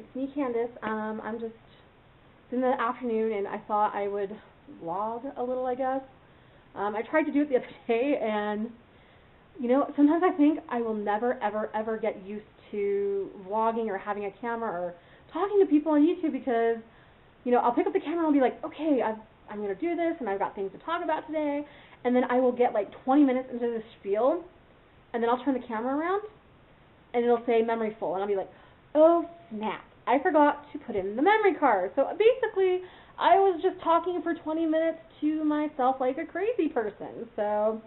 It's me, Candace. I'm just it's in the afternoon, and I thought I would vlog a little, I guess. I tried to do it the other day, and sometimes I think I will never, ever, ever get used to vlogging or having a camera or talking to people on YouTube because, I'll pick up the camera and I'll be like, okay, I'm going to do this, and I've got things to talk about today, and then I will get like 20 minutes into this spiel, and then I'll turn the camera around, and it'll say memory full, and I'll be like, oh, snap, I forgot to put in the memory card. So basically, I was just talking for 20 minutes to myself like a crazy person. So,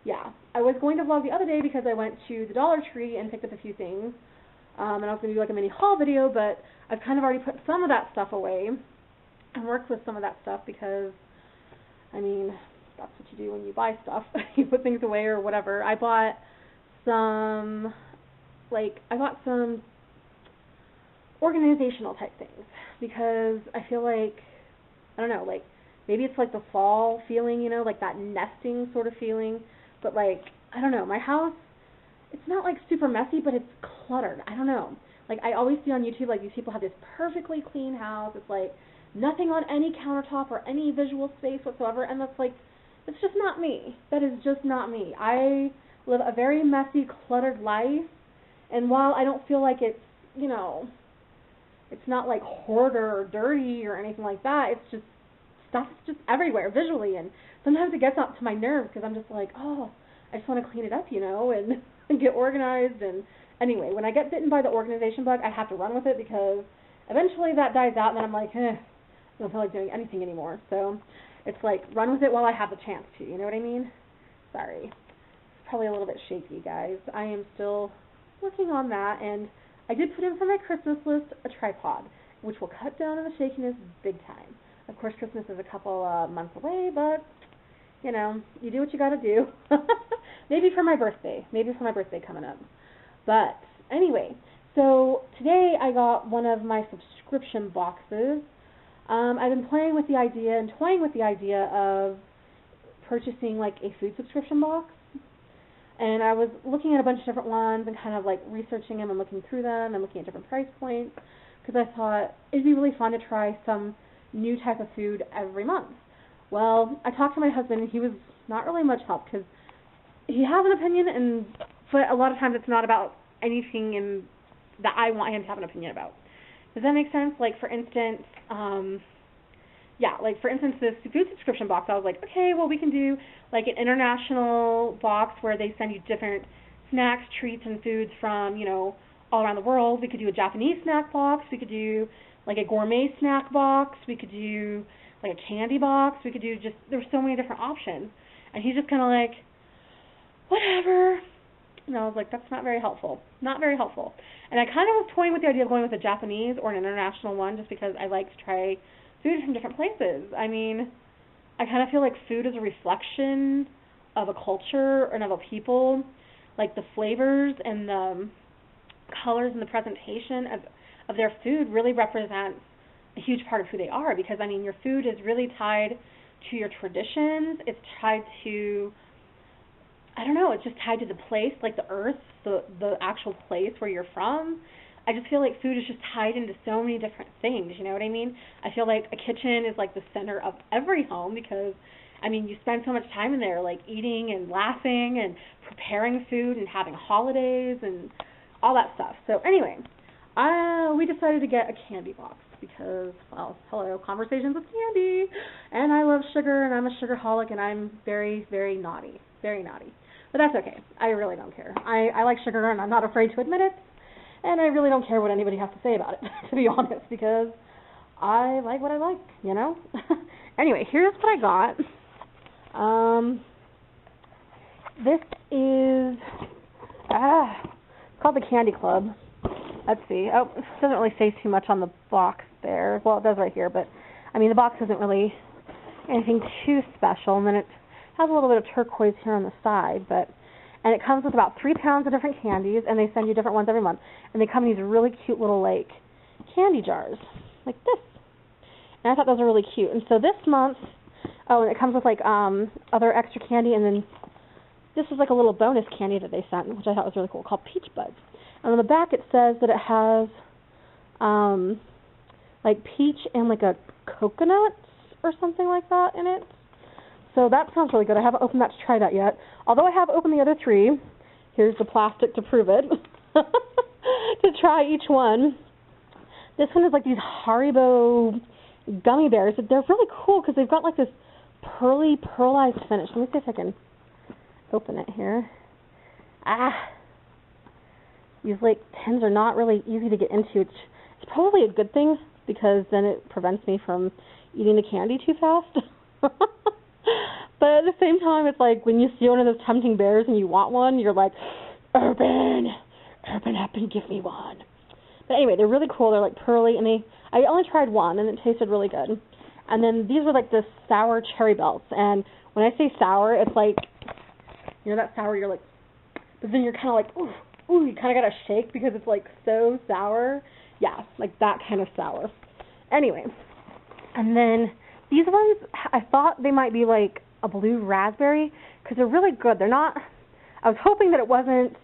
yeah, I was going to vlog the other day because I went to the Dollar Tree and picked up a few things, and I was going to do like a mini haul video, but I've kind of already put some of that stuff away and worked with some of that stuff because, that's what you do when you buy stuff. You put things away or whatever. I bought some organizational type things because I feel like, I don't know, like maybe it's like the fall feeling, like that nesting sort of feeling, but like, I don't know, my house, it's not like super messy, but it's cluttered. I don't know. Like I always see on YouTube, like these people have this perfectly clean house. It's like nothing on any countertop or any visual space whatsoever, and that's like, it's just not me. That is just not me. I live a very messy, cluttered life, and while I don't feel like it's, it's not like hoarder or dirty or anything like that, it's just, stuff is just everywhere visually, and sometimes it gets up to my nerves because I'm just like, oh, I just want to clean it up, and get organized. And anyway, when I get bitten by the organization bug, I have to run with it because eventually that dies out, and then I'm like, I don't feel like doing anything anymore. So it's like, run with it while I have the chance to, you know what I mean? Sorry. It's probably a little bit shaky, guys. I am still working on that, and I did put in for my Christmas list a tripod, which will cut down on the shakiness big time. Of course, Christmas is a couple months away, but, you do what you got to do. Maybe for my birthday coming up. But anyway, so today I got one of my subscription boxes. I've been playing with the idea and toying with the idea of purchasing like a food subscription box. And I was looking at a bunch of different ones and kind of like researching them and looking through them and looking at different price points because I thought it'd be really fun to try some new type of food every month. Well, I talked to my husband, and he was not really much help because he has an opinion, but a lot of times it's not about anything that I want him to have an opinion about. Does that make sense? Like, for instance, this food subscription box, I was like, okay, well, we can do like an international box where they send you different snacks, treats, and foods from, all around the world. We could do a Japanese snack box. We could do like a gourmet snack box. We could do like a candy box. We could do there's so many different options. And he's just kind of like, whatever. And I was like, that's not very helpful. Not very helpful. And I kind of was toying with the idea of going with a Japanese or an international one just because I like to try food from different places. I kind of feel like food is a reflection of a culture and of a people. Like the flavors and the colors and the presentation of their food really represents a huge part of who they are because, your food is really tied to your traditions. It's tied to, I don't know, it's just tied to the place, like the earth, the actual place where you're from. I just feel like food is just tied into so many different things, you know what I mean? I feel like a kitchen is like the center of every home because, you spend so much time in there, like eating and laughing and preparing food and having holidays and all that stuff. So anyway, we decided to get a candy box because, well, hello, conversations with candy. And I love sugar, and I'm a sugarholic, and I'm very, very naughty. Very naughty. But that's okay. I really don't care. I like sugar, and I'm not afraid to admit it. And I really don't care what anybody has to say about it, to be honest, because I like what I like, Anyway, here's what I got. This is, it's called the Candy Club. Let's see. Oh, it doesn't really say too much on the box there. Well, it does right here, but, the box isn't really anything too special. And then it has a little bit of turquoise here on the side, and it comes with about 3 pounds of different candies, and they send you different ones every month. And they come in these really cute little, candy jars, like this. And I thought those were really cute. And so this month, and it comes with, other extra candy, and then this is, a little bonus candy that they sent, which I thought was really cool, called Peach Buds. And on the back it says that it has like peach and like a coconut or something like that in it. So that sounds really good. I haven't opened that to try that yet. Although I have opened the other three. Here's the plastic to prove it. To try each one. This one is like these Haribo gummy bears. They're really cool because they've got like this pearlized finish. Let me see if I can open it here. These like tins are not really easy to get into. It's probably a good thing because then it prevents me from eating the candy too fast. But at the same time, it's like when you see one of those tempting bears and you want one, you're like, Urban up and give me one. But anyway, they're really cool. They're like pearly, and I only tried one, and it tasted really good. And then these were like the sour cherry belts. And when I say sour, it's like, you know that sour, you're like, but then you're kind of like, ooh, you kind of got to shake because it's like so sour. Yeah, like that kind of sour. Anyway, and then these ones, I thought they might be like a blue raspberry because they're really good. They're not, I was hoping that it wasn't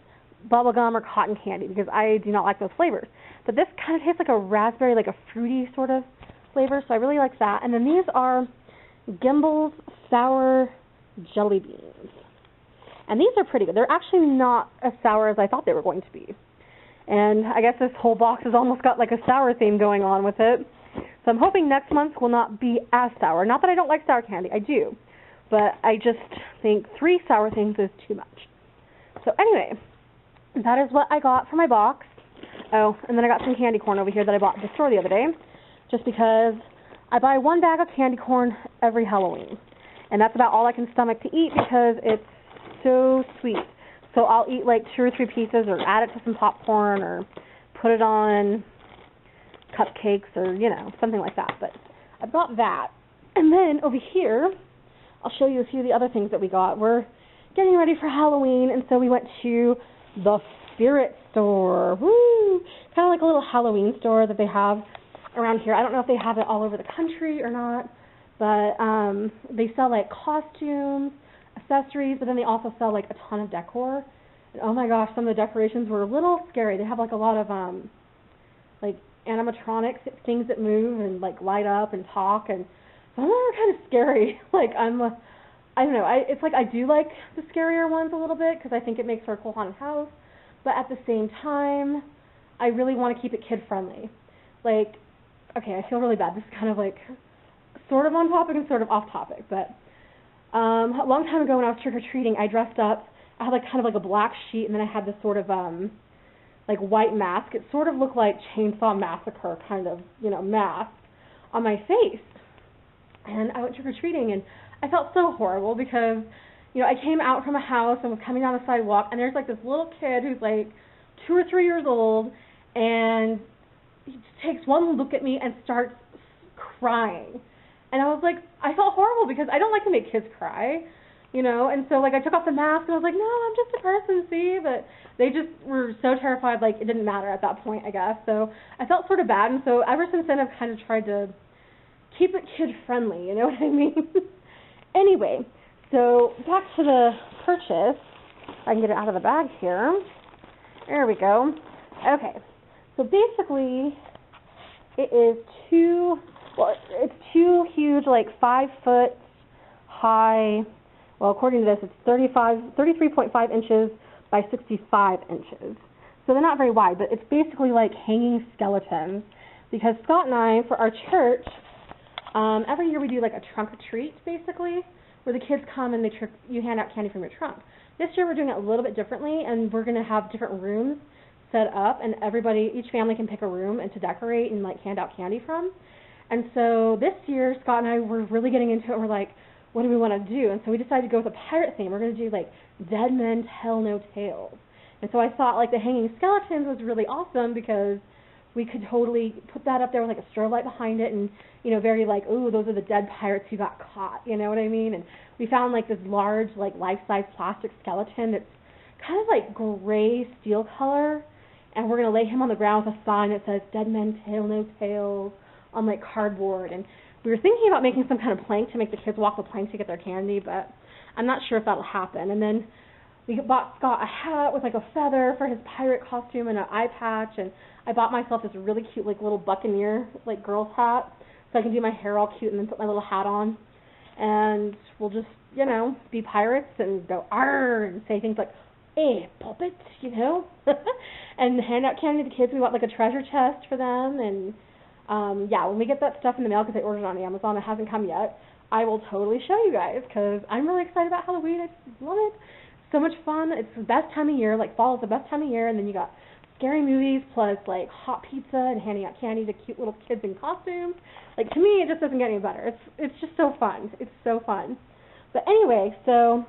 bubblegum or cotton candy because I do not like those flavors. But this kind of tastes like a raspberry, like a fruity sort of flavor, so I really like that. And then these are Gimbel's sour jelly beans. And these are pretty good. They're actually not as sour as I thought they were going to be. And I guess this whole box has almost got like a sour theme going on with it. So I'm hoping next month will not be as sour. Not that I don't like sour candy, I do. But I just think 3 sour things is too much. So anyway, that is what I got for my box. Oh, and then I got some candy corn over here that I bought at the store the other day. Just because I buy 1 bag of candy corn every Halloween. And that's about all I can stomach to eat because it's so sweet. So I'll eat like 2 or 3 pieces or add it to some popcorn or put it on cupcakes or, you know, something like that. But I've got that. And then over here, I'll show you a few of the other things that we got. We're getting ready for Halloween, and so we went to the Spirit store. Woo! Kind of like a little Halloween store that they have around here. I don't know if they have it all over the country or not, but they sell like costumes, accessories, but then they also sell like a ton of decor. And oh my gosh, some of the decorations were a little scary. They have like a lot of like animatronics, things that move and like light up and talk, and some of them are kind of scary. Like I don't know. It's like I do like the scarier ones a little bit because I think it makes for a cool haunted house. But at the same time, I really want to keep it kid friendly. Like, okay, I feel really bad. This is kind of like sort of on topic and sort of off topic. But a long time ago when I was trick or treating, I dressed up. I had like kind of like a black sheet, and then I had this sort of like white mask. It sort of looked like Chainsaw Massacre kind of, you know, mask on my face. And I went trick or treating, and I felt so horrible because, you know, I came out from a house and was coming down the sidewalk, and there's like this little kid who's like 2 or 3 years old, and he just takes one look at me and starts crying. And I was like, I felt horrible because I don't like to make kids cry, you know, and so like I took off the mask and I was like, no, I'm just a person, see, but they just were so terrified, like it didn't matter at that point, I guess. So I felt sort of bad, and so ever since then I've kind of tried to keep it kid friendly, you know what I mean? Anyway, so back to the purchase. I can get it out of the bag here. There we go. Okay, so basically it is it's 2 huge, like 5-foot high, well, according to this, it's 33.5 inches by 65 inches. So they're not very wide, but it's basically like hanging skeletons. Because Scott and I, for our church, every year we do like a trunk or treat, basically, where the kids come and you hand out candy from your trunk. This year we're doing it a little bit differently, and we're going to have different rooms set up, and each family can pick a room and to decorate and like hand out candy from. And so this year, Scott and I were really getting into it, and we're like, what do we want to do? And so we decided to go with a pirate theme. We're going to do like Dead Men Tell No Tales. And so I thought like the hanging skeletons was really awesome because we could totally put that up there with like a strobe light behind it, and, you know, very like, ooh, those are the dead pirates who got caught, you know what I mean? And we found like this large, like life-size plastic skeleton that's kind of like gray steel color, and we're going to lay him on the ground with a sign that says Dead Men Tell No Tales on like cardboard. And we were thinking about making some kind of plank to make the kids walk the plank to get their candy, but I'm not sure if that'll happen. And then we bought Scott a hat with like a feather for his pirate costume and an eye patch, and I bought myself this really cute like little buccaneer like girl's hat so I can do my hair all cute and then put my little hat on, and we'll just, you know, be pirates and go arr and say things like, hey, puppet, you know, and hand out candy to the kids. We bought like a treasure chest for them, and yeah, when we get that stuff in the mail, because I ordered it on Amazon, it hasn't come yet, I will totally show you guys, because I'm really excited about Halloween. I just love it. So much fun. It's the best time of year. Like, fall is the best time of year, and then you got scary movies plus like hot pizza and handing out candy to cute little kids in costumes. Like, to me, it just doesn't get any better. It's just so fun. It's so fun. But anyway, so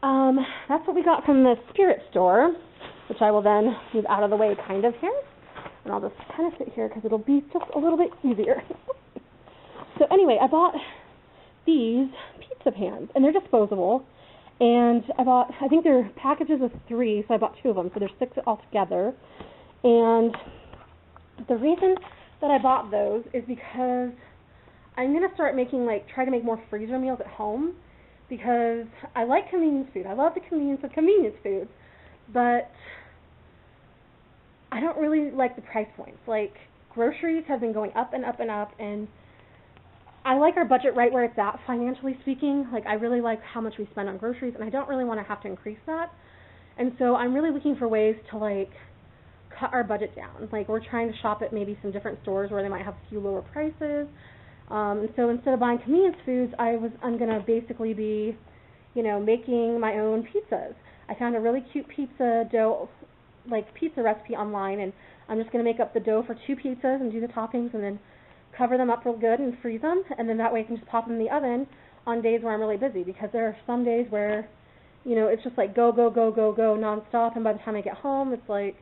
that's what we got from the spirit store, which I will then move out of the way kind of here. And I'll just kind of sit here because it'll be just a little bit easier. So anyway, I bought these pizza pans, and they're disposable. And I think they're packages of 3, so I bought 2 of them, so there's 6 altogether. And the reason that I bought those is because I'm going to start try to make more freezer meals at home, because I like convenience food. I love the convenience of convenience food, but I don't really like the price points. Like, groceries have been going up and up and up, and I like our budget right where it's at, financially speaking. Like, I really like how much we spend on groceries, and I don't really want to have to increase that. And so I'm really looking for ways to, like, cut our budget down. Like, we're trying to shop at maybe some different stores where they might have a few lower prices. And so instead of buying convenience foods, I'm going to basically be, you know, making my own pizzas. I found a really cute pizza dough, like pizza recipe online, and I'm just going to make up the dough for 2 pizzas and do the toppings and then cover them up real good and freeze them, and then that way I can just pop them in the oven on days where I'm really busy, because there are some days where, you know, it's just like go, go, go, go, go nonstop, and by the time I get home, it's like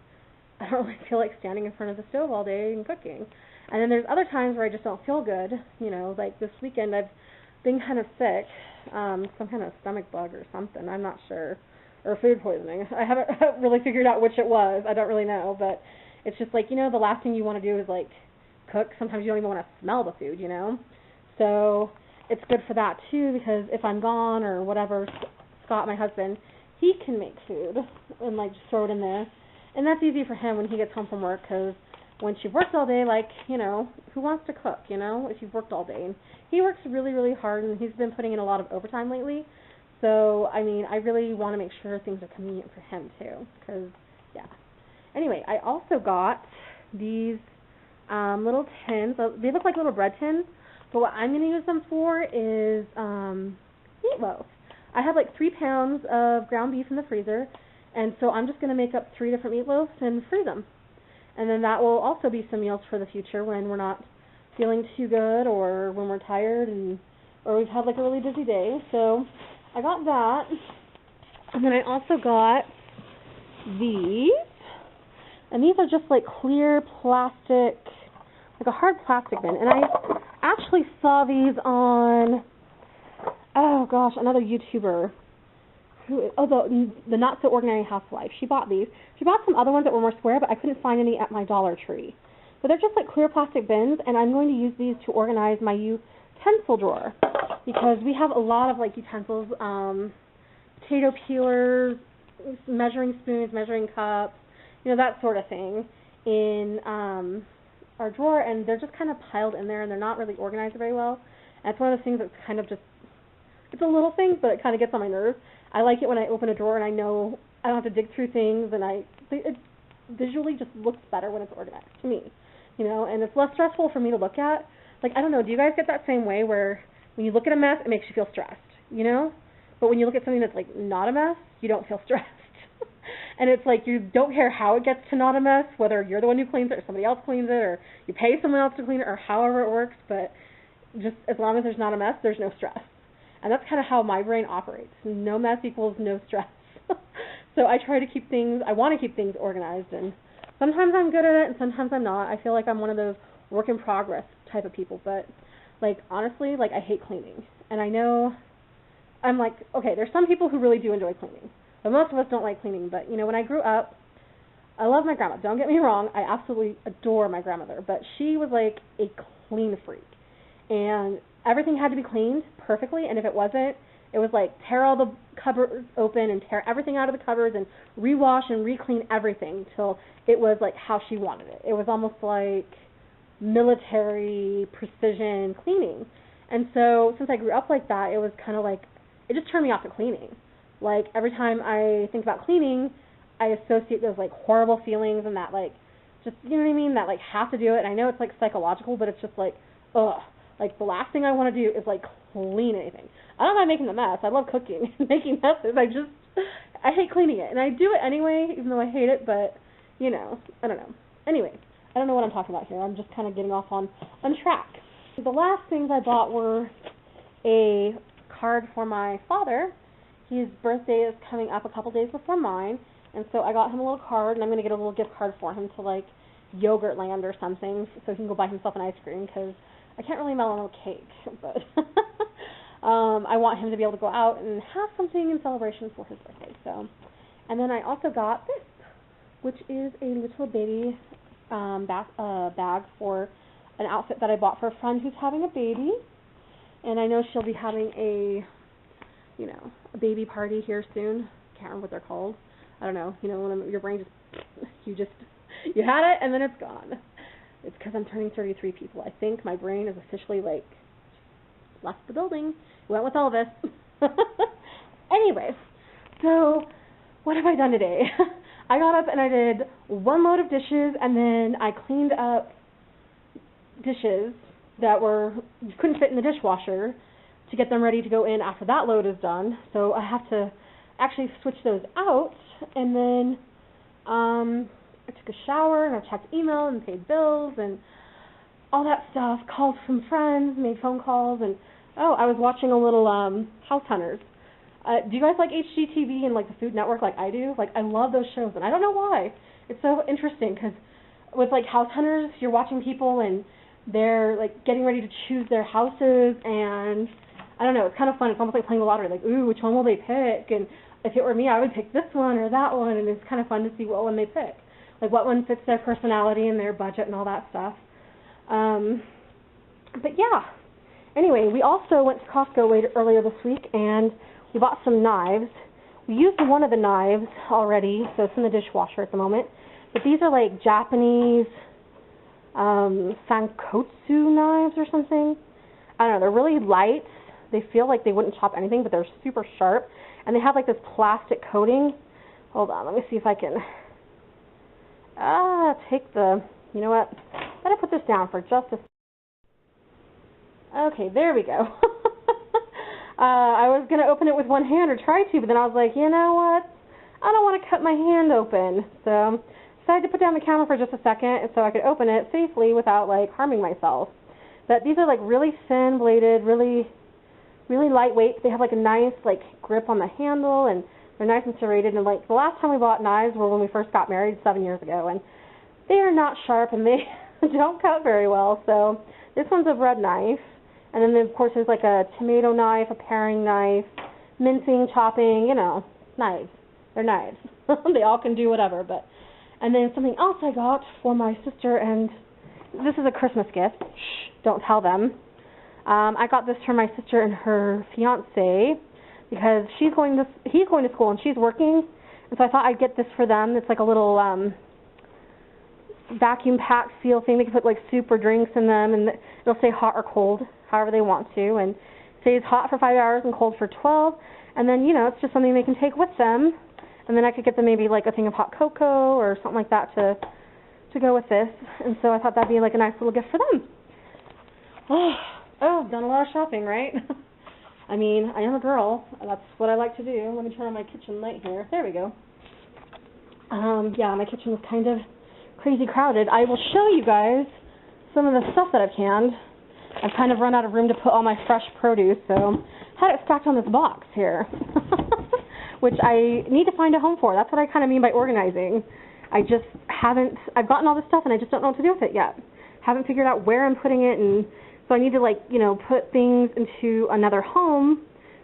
I don't really feel like standing in front of the stove all day and cooking. And then there's other times where I just don't feel good, you know, like this weekend I've been kind of sick, some kind of stomach bug or something, I'm not sure, or food poisoning. I haven't really figured out which it was, I don't really know, but it's just like, you know, the last thing you want to do is like cook. Sometimes you don't even want to smell the food, you know. So it's good for that too, because if I'm gone or whatever, Scott, my husband, he can make food and like just throw it in there, and that's easy for him when he gets home from work, because once you've worked all day, like, you know, who wants to cook, you know, if you've worked all day? And he works really, really hard, and he's been putting in a lot of overtime lately. So I mean, I really want to make sure things are convenient for him too, because yeah. Anyway, I also got these little tins. They look like little bread tins, but what I'm going to use them for is meatloaf. I have like 3 pounds of ground beef in the freezer, and so I'm just going to make up 3 different meatloaves and freeze them. And then that will also be some meals for the future when we're not feeling too good, or when we're tired, or we've had like a really busy day. So I got that, and then I also got these. And these are just like clear plastic, like a hard plastic bin. And I actually saw these on, oh gosh, another YouTuber, the Not So Ordinary Housewife. She bought these. She bought some other ones that were more square, but I couldn't find any at my Dollar Tree. But they're just like clear plastic bins, and I'm going to use these to organize my utensil drawer, because we have a lot of like utensils, potato peelers, measuring spoons, measuring cups, you know, that sort of thing in our drawer, and they're just kind of piled in there, and they're not really organized very well. And it's one of those things that's kind of just, it's a little thing, but it kind of gets on my nerves. I like it when I open a drawer and I know I don't have to dig through things, and it visually just looks better when it's organized to me, you know, and it's less stressful for me to look at. Like, I don't know, do you guys get that same way where when you look at a mess, it makes you feel stressed, you know? But when you look at something that's like not a mess, you don't feel stressed. And it's like you don't care how it gets to not a mess, whether you're the one who cleans it or somebody else cleans it, or you pay someone else to clean it, or however it works, but just as long as there's not a mess, there's no stress. And that's kind of how my brain operates. No mess equals no stress. So I try to keep things, I want to keep things organized, and sometimes I'm good at it and sometimes I'm not. I feel like I'm one of those work in progress type of people, but like honestly, like I hate cleaning. And I know, I'm like, okay, there's some people who really do enjoy cleaning, but most of us don't like cleaning. But you know, when I grew up, I love my grandma. Don't get me wrong, I absolutely adore my grandmother, but she was like a clean freak. And everything had to be cleaned perfectly, and if it wasn't, It was like tear all the cupboards open and tear everything out of the cupboards and rewash and re-clean everything till it was like how she wanted it. It was almost like military precision cleaning. And so since I grew up like that, it was kind of like, it just turned me off to cleaning. Like every time I think about cleaning, I associate those like horrible feelings and that like, just, you know what I mean, that like have to do it. And I know it's like psychological, but it's just like, ugh. Like the last thing I want to do is like clean anything. I don't mind making the mess. I love cooking and making messes. I hate cleaning it. And I do it anyway, even though I hate it, but, you know, I don't know. Anyway, I don't know what I'm talking about here. I'm just kind of getting off on track. The last things I bought were a card for my father. His birthday is coming up a couple days before mine, and so I got him a little card, and I'm going to get a little gift card for him to, like, Yogurtland or something, so he can go buy himself an ice cream, because I can't really mail a little cake, but I want him to be able to go out and have something in celebration for his birthday. So, and then I also got this, which is a little baby bag for an outfit that I bought for a friend who's having a baby, and I know she'll be having a baby party here soon. Can't remember what they're called. I don't know. You know, when your brain you had it and then it's gone. It's because I'm turning 33 people. I think my brain is officially, like, left the building. Went with Elvis. Anyway, so what have I done today? I got up and I did one load of dishes, and then I cleaned up dishes that you couldn't fit in the dishwasher to get them ready to go in after that load is done. So I have to actually switch those out, and then I took a shower, and I checked email and paid bills and all that stuff, called some friends, made phone calls, and I was watching a little House Hunters. Do you guys like HGTV and like the Food Network like I do? Like, I love those shows, and I don't know why. It's so interesting because with like House Hunters, you're watching people and they're like getting ready to choose their houses, and I don't know, it's kind of fun. It's almost like playing the lottery. Like, ooh, which one will they pick? And if it were me, I would pick this one or that one, and it's kind of fun to see what one they pick. Like what one fits their personality and their budget and all that stuff. But yeah. Anyway, we also went to Costco earlier this week, and we bought some knives. We used one of the knives already, so it's in the dishwasher at the moment. But these are like Japanese sankotsu knives or something. I don't know. They're really light. They feel like they wouldn't chop anything, but they're super sharp. And they have like this plastic coating. Hold on. Let me see if I can take the, you know what? Better put this down for just a second. Okay, there we go. I was going to open it with one hand or try to, but then I was like, you know what? I don't want to cut my hand open. So decided to put down the camera for just a second so I could open it safely without like harming myself. But these are like really thin bladed, really lightweight. They have like a nice like grip on the handle, and they're nice and serrated. And like the last time we bought knives were when we first got married 7 years ago, and they are not sharp and they don't cut very well. So this one's a bread knife. And then, of course, there's like a tomato knife, a paring knife, mincing, chopping, you know, knives. They're knives. They all can do whatever. And then something else I got for my sister, and this is a Christmas gift. Shh, don't tell them. I got this for my sister and her fiance because he's going to school and she's working. And so I thought I'd get this for them. It's like a little vacuum pack seal thing. They can put like soup or drinks in them, and it'll say hot or cold, however they want to, and it stays hot for 5 hours and cold for 12, and then, you know, it's just something they can take with them, and then I could get them maybe like a thing of hot cocoa or something like that to go with this, and so I thought that'd be like a nice little gift for them. I've done a lot of shopping, right? I mean, I am a girl, that's what I like to do. Let me turn on my kitchen light here. There we go. Yeah, my kitchen is kind of crazy crowded. I will show you guys some of the stuff that I've canned. I've kind of run out of room to put all my fresh produce, so I had it stacked on this box here, which I need to find a home for. That's what I kind of mean by organizing. I've gotten all this stuff and I just don't know what to do with it yet. Haven't figured out where I'm putting it, and so I need to, like, you know, put things into another home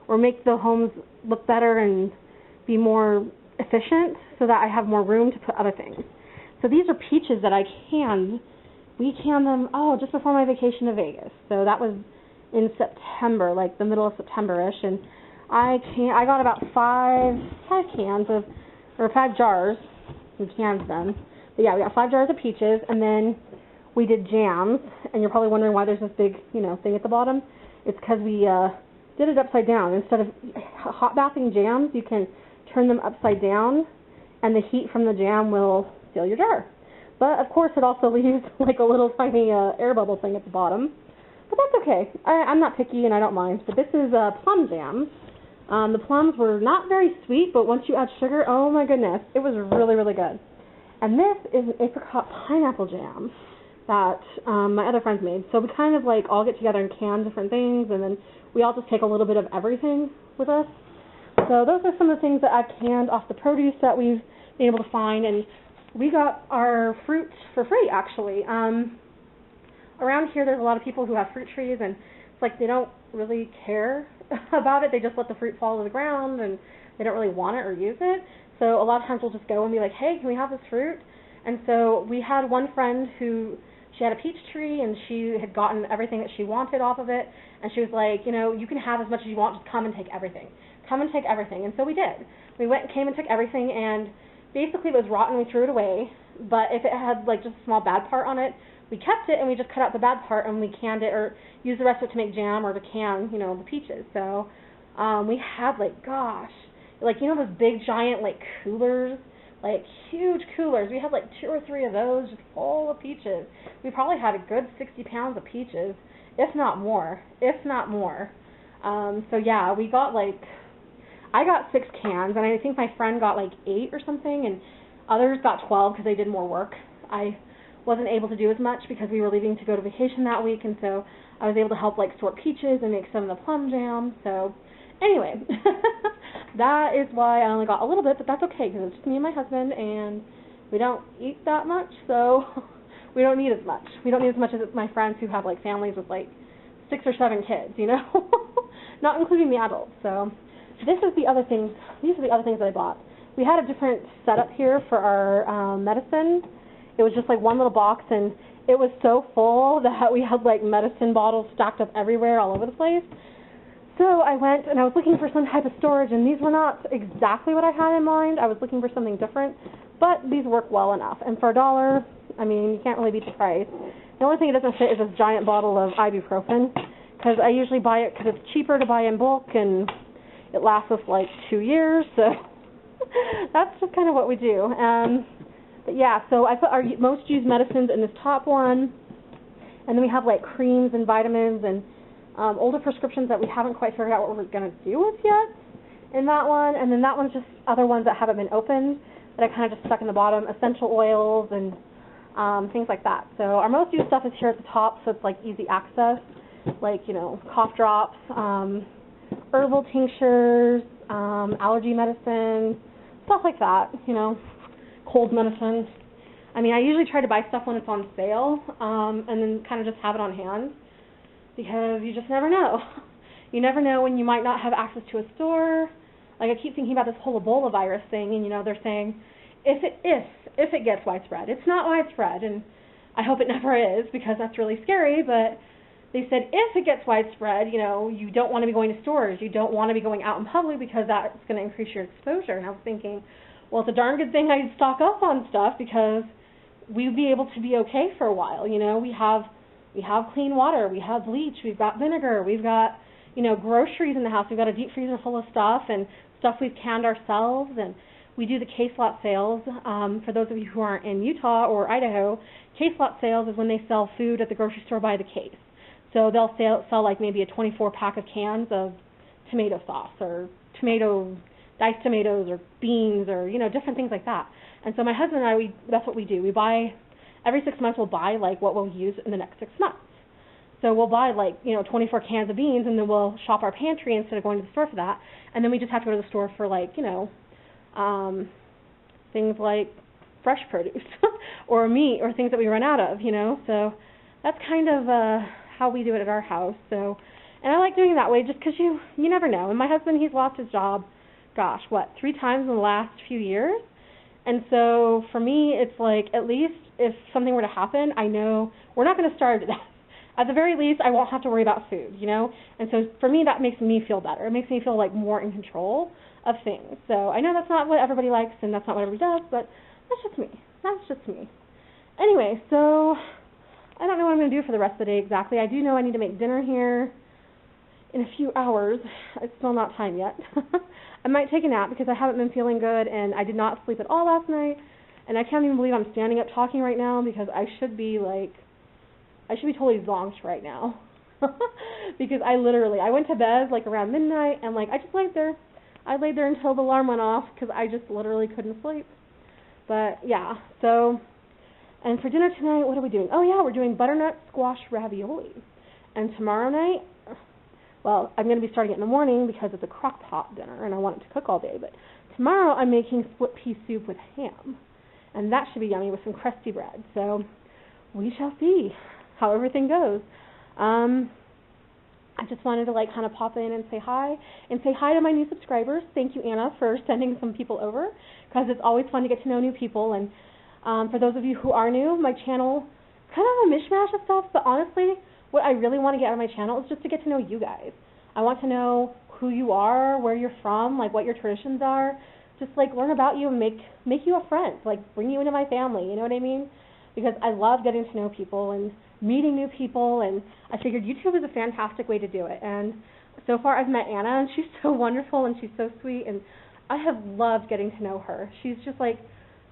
or make the homes look better and be more efficient so that I have more room to put other things. So these are peaches that I canned. We canned them, just before my vacation to Vegas. So that was in September, like the middle of September-ish. And I got about five cans of, or 5 jars, some cans then. But yeah, we got 5 jars of peaches, and then we did jams. And you're probably wondering why there's this big, thing at the bottom. It's because we did it upside down. Instead of hot bathing jams, you can turn them upside down, and the heat from the jam will seal your jar. But of course, it also leaves like a little tiny air bubble thing at the bottom. But that's okay. I'm not picky and I don't mind. But this is plum jam. The plums were not very sweet, but once you add sugar, oh my goodness, it was really, really good. And this is an apricot pineapple jam that my other friends made. So we kind of like all get together and can different things, and then we all just take a little bit of everything with us. So those are some of the things that I've canned off the produce that we've been able to find, and we got our fruit for free actually. Around here there's a lot of people who have fruit trees, and it's like they don't really care about it. They just let the fruit fall to the ground and they don't really want it or use it. So a lot of times we'll just go and be like, hey, can we have this fruit? And so we had one friend who, she had a peach tree and she had gotten everything that she wanted off of it, and she was like, you can have as much as you want, just come and take everything. Come and take everything. And so we did. We came and took everything, and basically it was rotten, we threw it away, but if it had like just a small bad part on it, we kept it and we just cut out the bad part and we canned it, or used the rest of it to make jam or to can, the peaches. So we had those big giant like coolers, like huge coolers. We had like 2 or 3 of those just full of peaches. We probably had a good 60 pounds of peaches, if not more. So yeah, we got I got 6 cans, and I think my friend got 8 or something, and others got 12 because they did more work. I wasn't able to do as much because we were leaving to go to vacation that week, and so I was able to help sort peaches and make some of the plum jam. So anyway, that is why I only got a little bit, but that's okay because it's just me and my husband, and we don't eat that much, so we don't need as much. We don't need as much as my friends who have families with 6 or 7 kids, not including the adults. So these are the other things that I bought. We had a different setup here for our medicine. It was just one little box, and it was so full that we had medicine bottles stacked up everywhere all over the place. So I went and I was looking for some type of storage, and these were not exactly what I had in mind. I was looking for something different, but these work well enough. And for $1, I mean, you can't really beat the price. The only thing it doesn't fit is this giant bottle of ibuprofen, because I usually buy it because it's cheaper to buy in bulk, and it lasts us 2 years, so that's just kind of what we do. But yeah, so I put our most used medicines in this top one, and then we have creams and vitamins and older prescriptions that we haven't quite figured out what we're going to do with yet in that one, and then that one's just other ones that haven't been opened that I kind of just stuck in the bottom, essential oils and things like that. So our most used stuff is here at the top, so it's easy access, cough drops, herbal tinctures, allergy medicine, stuff like that, cold medicine. I mean, I usually try to buy stuff when it's on sale, and then kind of just have it on hand, because you just never know. You never know when you might not have access to a store. I keep thinking about this whole Ebola virus thing, and they're saying if it gets widespread. It's not widespread, and I hope it never is, because that's really scary, but they said if it gets widespread, you don't want to be going to stores, you don't want to be going out in public, because that's going to increase your exposure. And I was thinking, well, it's a darn good thing I stock up on stuff, because we'd be able to be okay for a while. We have clean water, we have bleach, we've got vinegar, we've got groceries in the house. We've got a deep freezer full of stuff, and stuff we've canned ourselves, and we do the case lot sales. For those of you who aren't in Utah or Idaho, case lot sales is when they sell food at the grocery store by the case. So they'll sell maybe a 24-pack of cans of tomato sauce, or diced tomatoes, or beans, or different things like that. And so my husband and I, that's what we do. We buy every 6 months. We'll buy what we'll use in the next 6 months. So we'll buy 24 cans of beans, and then we'll shop our pantry instead of going to the store for that. And then we just have to go to the store for things like fresh produce or meat, or things that we run out of. So that's kind of how we do it at our house. So, and I like doing it that way, just because you never know. And my husband, he's lost his job, 3 times in the last few years. And so for me, it's at least if something were to happen, I know we're not going to starve to death. at the very least, I won't have to worry about food, you know? And so for me, that makes me feel better. It makes me feel like more in control of things. So I know that's not what everybody likes and that's not what everybody does, but that's just me. That's just me. Anyway, so I don't know what I'm going to do for the rest of the day exactly. I do know I need to make dinner here in a few hours. It's still not time yet. I might take a nap because I haven't been feeling good and I did not sleep at all last night. And I can't even believe I'm standing up talking right now because I should be totally zonked right now. Because I went to bed like around midnight and like I just laid there. I laid there until the alarm went off because I just literally couldn't sleep. But yeah, so, and for dinner tonight, what are we doing? Oh yeah, we're doing butternut squash ravioli. And tomorrow night, well, I'm going to be starting it in the morning because it's a crock pot dinner and I want it to cook all day. But tomorrow I'm making split pea soup with ham. And that should be yummy with some crusty bread. So we shall see how everything goes. I just wanted to like kind of pop in and say hi to my new subscribers. Thank you, Anna, for sending some people over because it's always fun to get to know new people. And for those of you who are new, my channel is kind of a mishmash of stuff, but honestly, what I really want to get out of my channel is just to get to know you guys. I want to know who you are, where you're from, like what your traditions are. Just like learn about you and make you a friend, like bring you into my family, you know what I mean? Because I love getting to know people and meeting new people, and I figured YouTube is a fantastic way to do it. And so far I've met Anna, and she's so wonderful and she's so sweet, and I have loved getting to know her. She's just like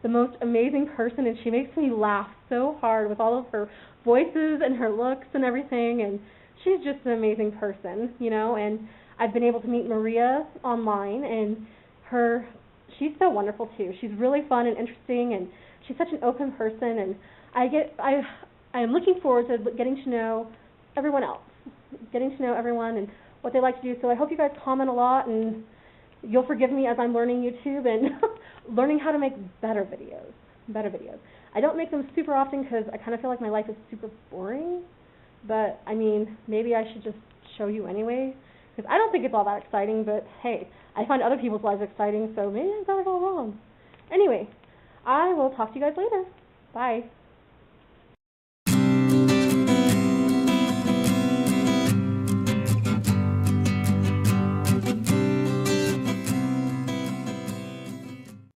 the most amazing person, and she makes me laugh so hard with all of her voices and her looks and everything, and she's just an amazing person, you know. And I've been able to meet Maria online, and she's so wonderful too. She's really fun and interesting, and she's such an open person, and I am looking forward to getting to know everyone else, getting to know everyone and what they like to do. So I hope you guys comment a lot, and you'll forgive me as I'm learning YouTube and learning how to make better videos. I don't make them super often because I kind of feel like my life is super boring, but I mean, maybe I should just show you anyway, because I don't think it's all that exciting, but hey, I find other people's lives exciting, so maybe I got it all wrong. Anyway, I will talk to you guys later. Bye.